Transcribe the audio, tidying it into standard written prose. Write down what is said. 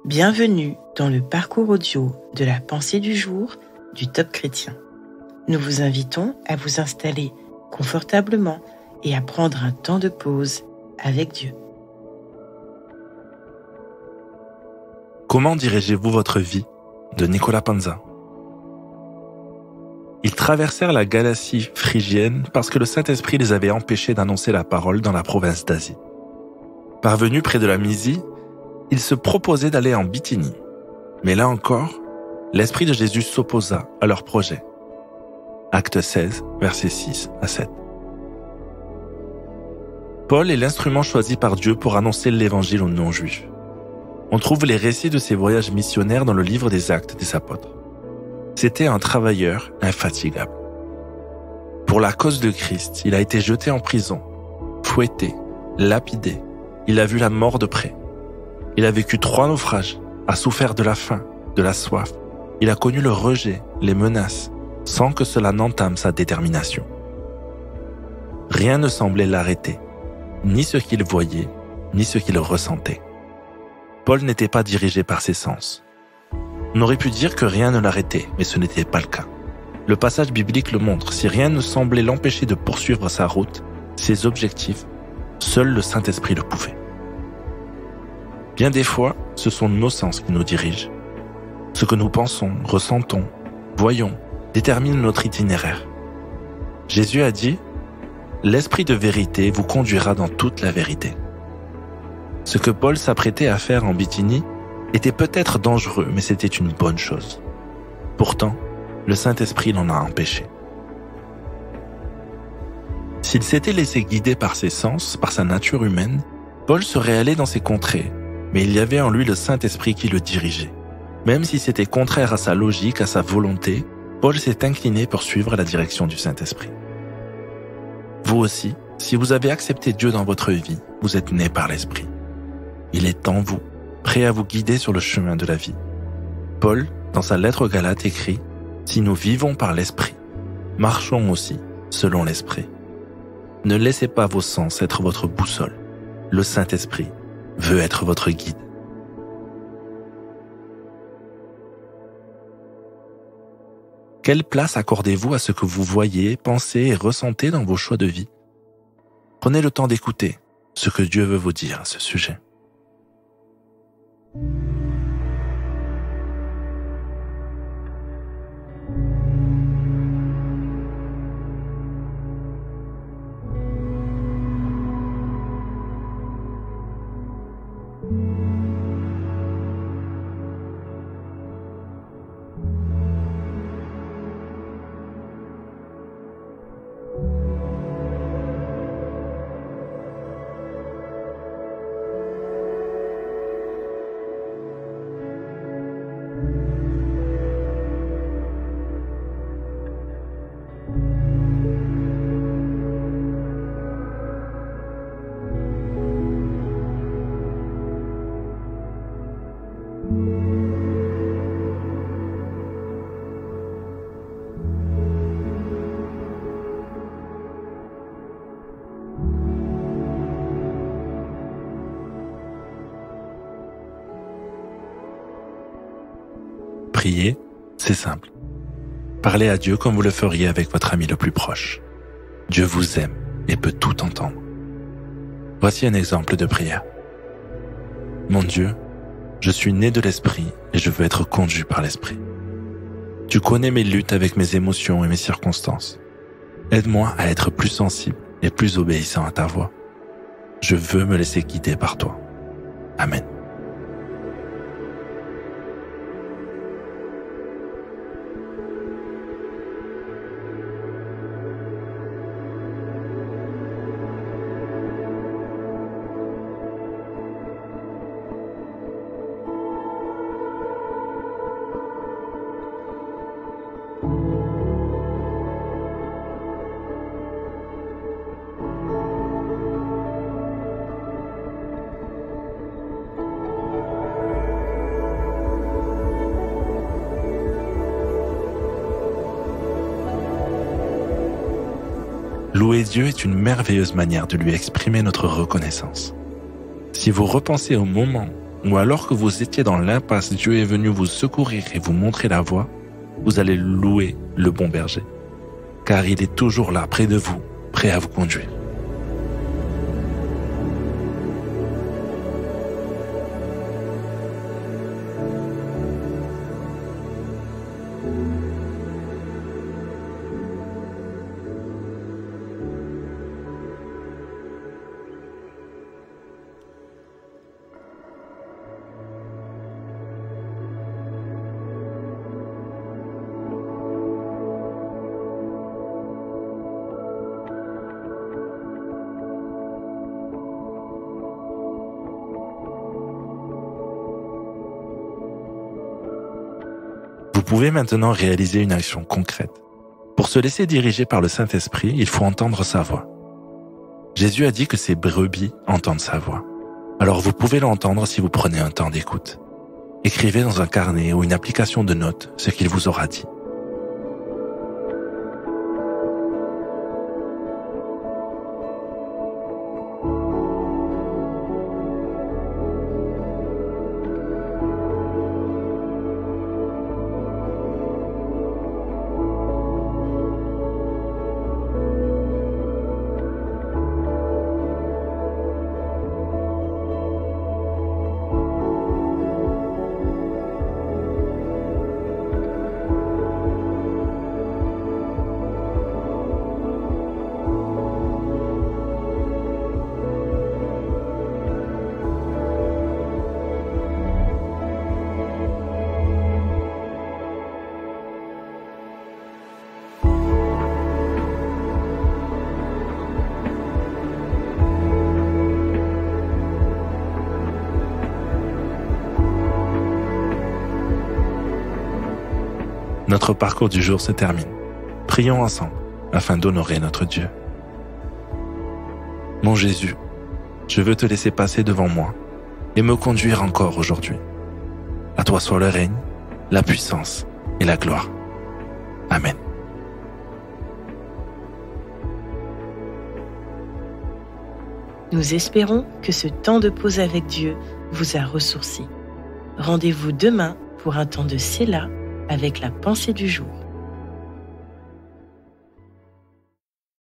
Bienvenue dans le parcours audio de la pensée du jour du Top Chrétien. Nous vous invitons à vous installer confortablement et à prendre un temps de pause avec Dieu. Comment dirigez-vous votre vie ? De Nicolas Panza. Ils traversèrent la Galatie phrygienne parce que le Saint-Esprit les avait empêchés d'annoncer la parole dans la province d'Asie. Parvenus près de la Mysie, ils se proposaient d'aller en Bithynie. Mais là encore, l'Esprit de Jésus s'opposa à leur projet. Acte 16, versets 6 à 7. Paul est l'instrument choisi par Dieu pour annoncer l'Évangile aux non-juifs. On trouve les récits de ses voyages missionnaires dans le livre des Actes des Apôtres. C'était un travailleur infatigable. Pour la cause de Christ, il a été jeté en prison, fouetté, lapidé. Il a vu la mort de près. Il a vécu 3 naufrages, a souffert de la faim, de la soif. Il a connu le rejet, les menaces, sans que cela n'entame sa détermination. Rien ne semblait l'arrêter, ni ce qu'il voyait, ni ce qu'il ressentait. Paul n'était pas dirigé par ses sens. On aurait pu dire que rien ne l'arrêtait, mais ce n'était pas le cas. Le passage biblique le montre, si rien ne semblait l'empêcher de poursuivre sa route, ses objectifs, seul le Saint-Esprit le pouvait. Bien des fois, ce sont nos sens qui nous dirigent. Ce que nous pensons, ressentons, voyons, détermine notre itinéraire. Jésus a dit « L'Esprit de vérité vous conduira dans toute la vérité ». Ce que Paul s'apprêtait à faire en Bithynie était peut-être dangereux, mais c'était une bonne chose. Pourtant, le Saint-Esprit l'en a empêché. S'il s'était laissé guider par ses sens, par sa nature humaine, Paul serait allé dans ces contrées, mais il y avait en lui le Saint-Esprit qui le dirigeait. Même si c'était contraire à sa logique, à sa volonté, Paul s'est incliné pour suivre la direction du Saint-Esprit. Vous aussi, si vous avez accepté Dieu dans votre vie, vous êtes né par l'Esprit. Il est en vous, prêt à vous guider sur le chemin de la vie. Paul, dans sa lettre aux Galates, écrit « Si nous vivons par l'Esprit, marchons aussi selon l'Esprit. Ne laissez pas vos sens être votre boussole. Le Saint-Esprit veut être votre guide. » Quelle place accordez-vous à ce que vous voyez, pensez et ressentez dans vos choix de vie ? Prenez le temps d'écouter ce que Dieu veut vous dire à ce sujet. Prier, c'est simple. Parlez à Dieu comme vous le feriez avec votre ami le plus proche. Dieu vous aime et peut tout entendre. Voici un exemple de prière. Mon Dieu, je suis né de l'Esprit et je veux être conduit par l'Esprit. Tu connais mes luttes avec mes émotions et mes circonstances. Aide-moi à être plus sensible et plus obéissant à ta voix. Je veux me laisser guider par toi. Amen. Louer Dieu est une merveilleuse manière de lui exprimer notre reconnaissance. Si vous repensez au moment ou alors que vous étiez dans l'impasse, Dieu est venu vous secourir et vous montrer la voie, vous allez louer le bon berger, car il est toujours là, près de vous, prêt à vous conduire. Vous pouvez maintenant réaliser une action concrète. Pour se laisser diriger par le Saint-Esprit, il faut entendre sa voix. Jésus a dit que ses brebis entendent sa voix. Alors vous pouvez l'entendre si vous prenez un temps d'écoute. Écrivez dans un carnet ou une application de notes ce qu'il vous aura dit. Notre parcours du jour se termine. Prions ensemble afin d'honorer notre Dieu. Mon Jésus, je veux te laisser passer devant moi et me conduire encore aujourd'hui. À toi soit le règne, la puissance et la gloire. Amen. Nous espérons que ce temps de pause avec Dieu vous a ressourci. Rendez-vous demain pour un temps de Séla avec la pensée du jour.